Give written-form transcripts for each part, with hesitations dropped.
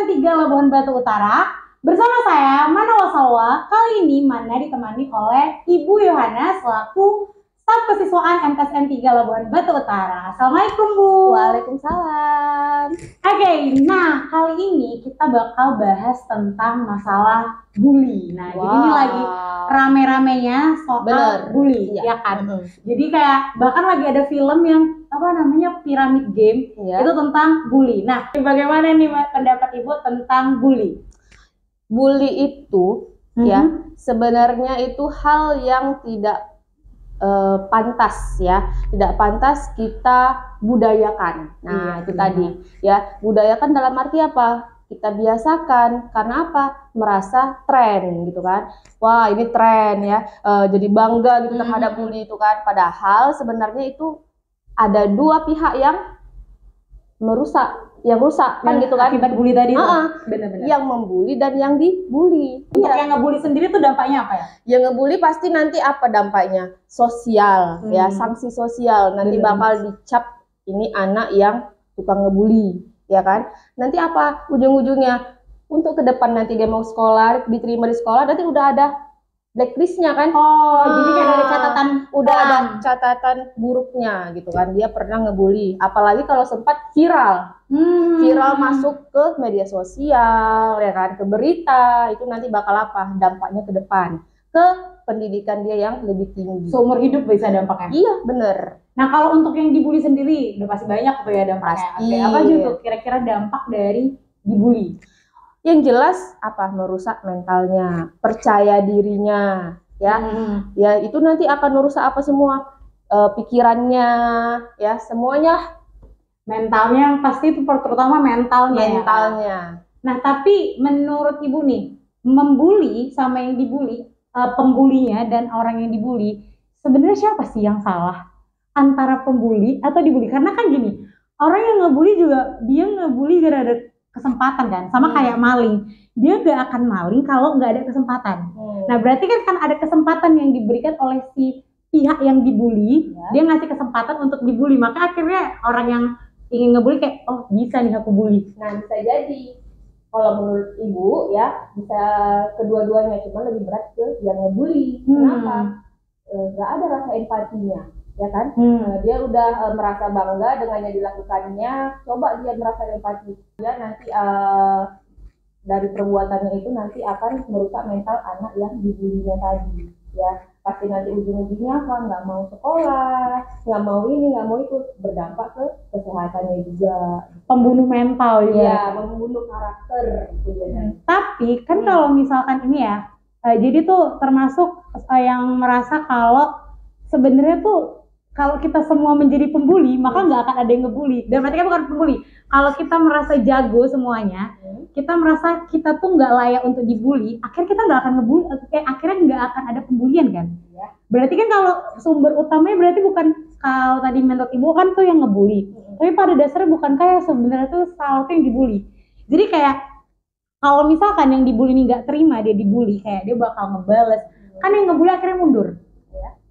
MTS N3 Labuhan Batu Utara. Bersama saya, Mana Wasalwa. Kali ini Mana ditemani oleh Ibu Yohana selaku staf kesiswaan MTS N3 Labuhan Batu Utara. Assalamualaikum, Bu. Waalaikumsalam. Oke, nah kali ini kita bakal bahas tentang masalah bully. Nah, jadi ini lagi rame-ramenya soal bully, iya. Ya kan? Jadi kayak bahkan lagi ada film yang Pyramid Game, iya. Itu tentang bully. Nah, bagaimana nih pendapat Ibu tentang bully? Bully itu ya sebenarnya itu hal yang tidak pantas ya, tidak pantas kita budayakan. Nah, itu tadi ya, budayakan dalam arti apa? Kita biasakan, karena apa? Merasa tren gitu kan. Wah, ini tren ya, jadi bangga gitu terhadap bully itu kan. Padahal sebenarnya itu ada dua pihak yang merusak, yang rusak kan gitu kan. Akibat bully tadi benar-benar. Yang membuli dan yang dibully. Untuk yang ngebully sendiri tuh dampaknya apa ya? Yang ngebully pasti nanti apa dampaknya? Sosial ya, sanksi sosial. Nanti bakal dicap ini anak yang tukang ngebully, ya kan? Nanti apa ujung-ujungnya? Untuk ke depan nanti dia mau sekolah, diterima di sekolah, nanti udah ada blacklistnya kan? Jadi kayak ada catatan, ada catatan buruknya gitu kan, dia pernah ngebully. Apalagi kalau sempat viral, viral masuk ke media sosial, ya kan, ke berita, itu nanti bakal apa? Dampaknya ke depan, ke pendidikan dia yang lebih tinggi. Seumur hidup bisa dampaknya. Iya, bener. Nah, kalau untuk yang dibully sendiri, udah pasti banyak tuh ya dampaknya. Pasti. Apa aja tuh kira-kira dampak dari dibully? Yang jelas apa? Merusak mentalnya, percaya dirinya, ya, ya itu nanti akan merusak apa semua, pikirannya, ya semuanya, mentalnya yang pasti itu terutama mentalnya. Ya. Nah, tapi menurut Ibu nih, membuli sama yang dibully, pembulinya dan orang yang dibully, sebenarnya siapa sih yang salah? Antara pembuli atau dibully? Karena kan gini, orang yang ngebully juga dia ngebully gara ada kesempatan kan, sama kayak maling, dia gak akan maling kalau nggak ada kesempatan. Nah, berarti kan ada kesempatan yang diberikan oleh si pihak yang dibully, dia ngasih kesempatan untuk dibully, maka akhirnya orang yang ingin ngebully kayak, oh bisa nih aku bully. Nah, bisa jadi kalau menurut Ibu ya bisa kedua-duanya, cuma lebih berat ke yang ngebully. Kenapa? Gak ada rasa empatinya, ya kan? Dia udah merasa bangga dengan yang dilakukannya, coba dia merasa empati, dia nanti dari perbuatannya itu nanti akan merusak mental anak yang dibulinya tadi, ya. Pasti nanti ujung-ujungnya apa? Nggak mau sekolah, nggak mau ini, nggak mau itu, berdampak ke kesehatannya juga. Pembunuh mental ya. Iya, membunuh karakter. Tapi kan kalau misalkan ini ya, jadi tuh termasuk yang merasa kalau sebenarnya tuh kalau kita semua menjadi pembuli, maka nggak akan ada yang ngebully. Dan berarti kan bukan pembuli. Kalau kita merasa jago semuanya, kita merasa kita tuh nggak layak untuk dibully, akhirnya kita nggak akan ngebully, akhirnya nggak akan ada pembulian kan? Ya. Berarti kan kalau sumber utamanya berarti bukan kalau tadi menurut Ibu kan tuh yang ngebully, tapi pada dasarnya bukan kayak sebenarnya tuh salah tuh yang dibully. Jadi kayak kalau misalkan yang dibully ini nggak terima dia dibully, kayak dia bakal ngebales, kan yang ngebully akhirnya mundur.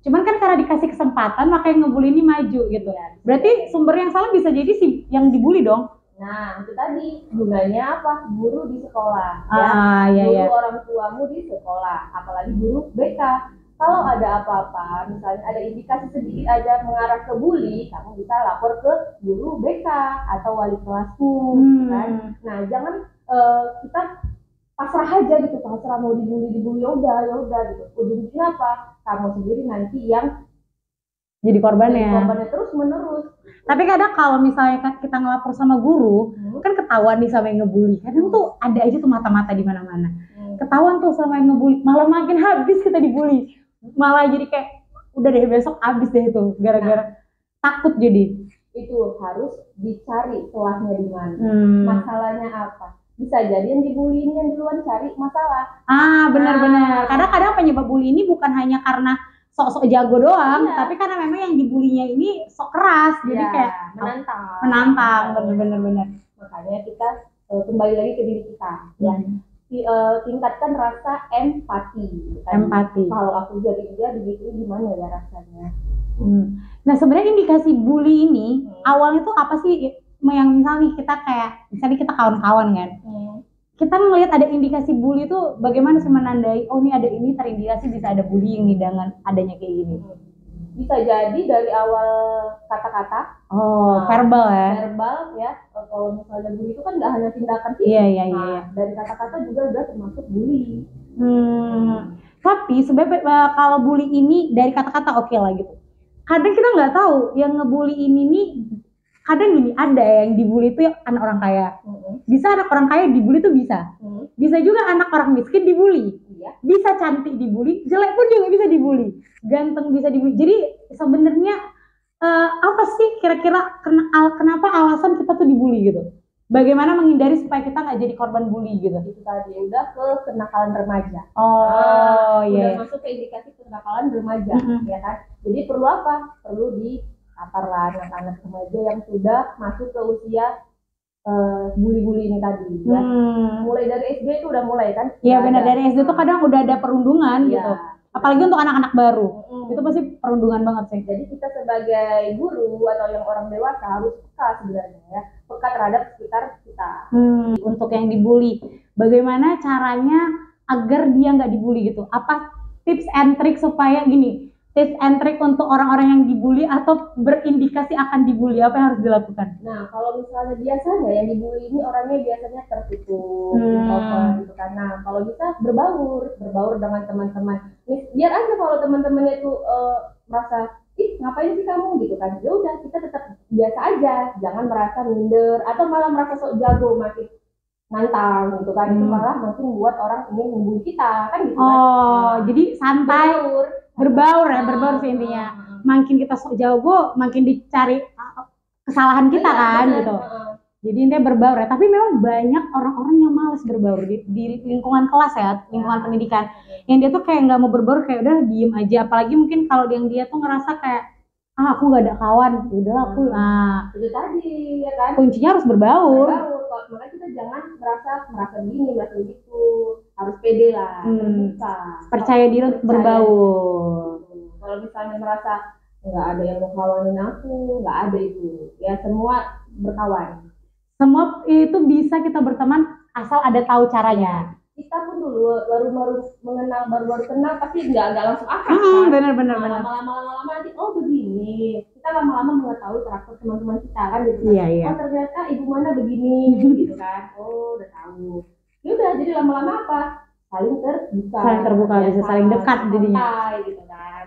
Cuman kan karena dikasih kesempatan maka yang ngebully ini maju gitu. Berarti sumber yang salah bisa jadi si yang dibully dong. Nah, itu tadi gunanya apa? Guru di sekolah. Guru orang tuamu di sekolah, apalagi guru BK. Kalau ada apa-apa, misalnya ada indikasi sedikit aja mengarah ke bully, kamu bisa lapor ke guru BK atau wali kelasku, kan? Nah, jangan kita pasrah aja gitu, pasrah mau dibully ya udah gitu. Ujungnya apa? Kamu sendiri nanti yang jadi korbannya terus menerus. Tapi kadang kalau misalnya kita ngelapor sama guru, kan ketahuan nih sama yang ngebully. Kadang tuh ada aja tuh mata-mata di mana-mana. Ketahuan tuh sama yang ngebully, malah makin habis kita dibully. Malah jadi kayak udah deh besok habis deh itu gara-gara takut jadi. Itu harus dicari celahnya di mana. Masalahnya apa? Bisa jadi yang dibully ini yang duluan cari masalah. Benar-benar. Kadang-kadang penyebab bully ini bukan hanya karena sok-sok jago doang, tapi karena memang yang dibulinya ini sok keras, jadi kayak menantang, benar-benar. Makanya kita kembali lagi ke diri kita, ya. Tingkatkan rasa empati. Kalau aku jadi dia begitu, gimana ya rasanya? Nah, sebenarnya indikasi bully ini awalnya tuh apa sih? Yang misalnya kita kayak, misalnya kita kawan-kawan kan, kita ngelihat ada indikasi bully itu bagaimana sih menandai oh ini ada ini terindikasi bisa ada bullying nih dengan adanya kayak gini? Bisa jadi dari awal kata-kata. Verbal ya. Verbal ya. Kalau misalnya bully itu kan nggak hanya tindakan fisik. Iya. Dari kata-kata juga udah termasuk bully. Tapi sebenarnya kalau bully ini dari kata-kata oke lah gitu. Kadang kita nggak tahu yang ngebully ini nih. Kadang gini, ada yang dibully itu anak orang kaya. Bisa anak orang kaya dibully tuh bisa. Bisa juga anak orang miskin dibully. Bisa cantik dibully, jelek pun juga bisa dibully. Ganteng bisa dibully. Jadi sebenarnya apa sih kira-kira kenapa alasan kita tuh dibully gitu? Bagaimana menghindari supaya kita nggak jadi korban bully gitu? Itu tadi udah ke kenakalan remaja. Udah masuk ke indikasi kenakalan remaja, ya kan? Jadi perlu apa? Perlu diaparlah anak-anak remaja yang sudah masuk ke usia bully-bully ini tadi, ya. Mulai dari SD itu udah mulai kan? Iya benar, dari SD tuh kadang udah ada perundungan gitu. Apalagi untuk anak-anak baru, itu pasti perundungan banget sih. Jadi kita sebagai guru atau yang orang dewasa harus peka sebenarnya ya, peka terhadap sekitar kita. Untuk yang dibully, bagaimana caranya agar dia nggak dibully gitu? Apa tips and trick supaya gini? Tips and trick untuk orang-orang yang dibully atau berindikasi akan dibully, apa yang harus dilakukan? Nah, kalau misalnya biasanya yang dibully ini orangnya biasanya tertutup, gitu kan. Nah, kalau bisa berbaur dengan teman-teman. Biar aja kalau teman-temannya itu merasa, ih ngapain sih kamu gitu kan. Ya udah, kita tetap biasa aja, jangan merasa minder atau malah merasa sok jago makin nantang gitu kan. Itu malah makin buat orang ingin membuli kita kan gitu kan. Jadi santai. Berbaur sih intinya. Makin kita sok jago, makin dicari kesalahan kita kan gitu. Jadi intinya berbaur ya. Tapi memang banyak orang-orang yang malas berbaur di lingkungan kelas ya, lingkungan pendidikan. Yang dia tuh kayak nggak mau berbaur, kayak udah diem aja. Apalagi mungkin kalau dia tuh ngerasa kayak aku nggak ada kawan, udah aku itu tadi ya kan. Kuncinya harus berbaur. Makanya kita jangan merasa begini, merasa begitu. Harus pede lah, terbuka. Percaya diri untuk berbaur. Kalau misalnya merasa nggak ada yang mau kawanin aku, nggak ada itu. Ya semua berkawan. Semua itu bisa kita berteman asal ada tahu caranya. Kita pun dulu baru mengenal, baru kenal pasti nggak langsung akrab kan. Benar. Lama-lama nanti begini. Kita lama-lama mengetahui karakter teman-teman kita kan gitu kan. Iya. Oh ternyata ibu mana begini gitu kan. Oh udah tahu. Ya udah, jadi lama-lama apa? Saling terbuka, bisa saling dekat jadinya. Gitu kan.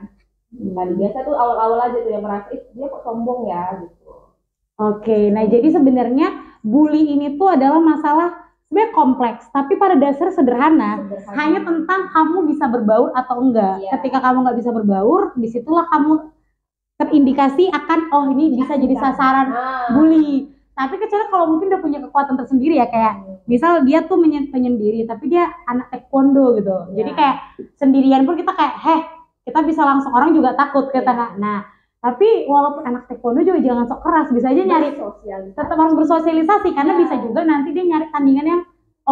Biasa tuh awal-awal aja tuh yang merasa dia kok sombong ya gitu. Oke, nah jadi sebenarnya bully ini tuh adalah masalah sebenarnya kompleks, tapi pada dasar sederhana. Hanya tentang kamu bisa berbaur atau enggak. Ketika kamu nggak bisa berbaur, disitulah kamu terindikasi akan ini bisa jadi sasaran bully. Tapi kecuali kalau mungkin udah punya kekuatan tersendiri ya, kayak misal dia tuh penyendiri tapi dia anak taekwondo gitu. Jadi kayak sendirian pun kita kayak kita bisa langsung, orang juga takut kita nggak. Nah tapi walaupun anak taekwondo juga jangan sok keras, bisa aja nyari tetap harus bersosialisasi karena bisa juga nanti dia nyari tandingan yang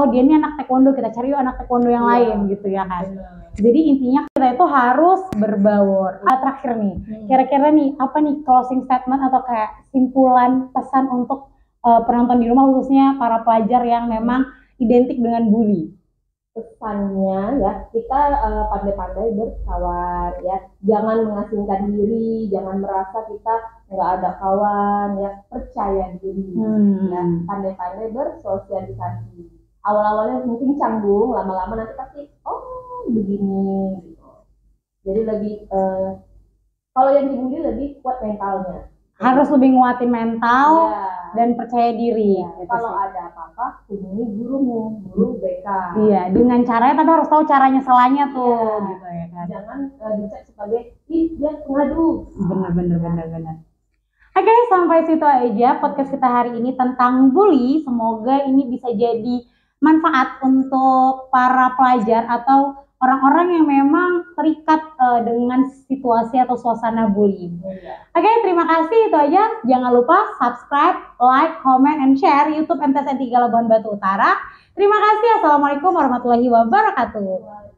dia ini anak taekwondo, kita cari anak taekwondo yang lain gitu ya kan. Jadi intinya kita itu harus berbaur. Terakhir nih, kira-kira nih apa nih closing statement atau kayak simpulan pesan untuk penonton di rumah, khususnya para pelajar yang memang identik dengan bully? Pesannya ya, kita pandai-pandai berkawan ya, jangan mengasingkan diri, jangan merasa kita nggak ada kawan ya, percaya diri ya, pandai-pandai bersosialisasi. Awal-awalnya mungkin canggung, lama-lama nanti pasti begini gitu. Jadi lebih kalau yang dibully lebih kuat mentalnya. Harus lebih nguatin mental dan percaya diri. Gitu kalau sih. Ada apa-apa, hubungi guru BK. Iya, dengan caranya tapi harus tahu cara nyeselanya tuh, gitu ya kan. Jangan dicek sebagai dia pengadu. Benar. Oke, sampai situ aja podcast kita hari ini tentang bully. Semoga ini bisa jadi manfaat untuk para pelajar atau orang-orang yang memang terikat dengan situasi atau suasana bullying. Oke, terima kasih, itu aja. Jangan lupa subscribe, like, comment, and share YouTube MTSN 3 Labuhan Batu Utara. Terima kasih. Assalamualaikum warahmatullahi wabarakatuh.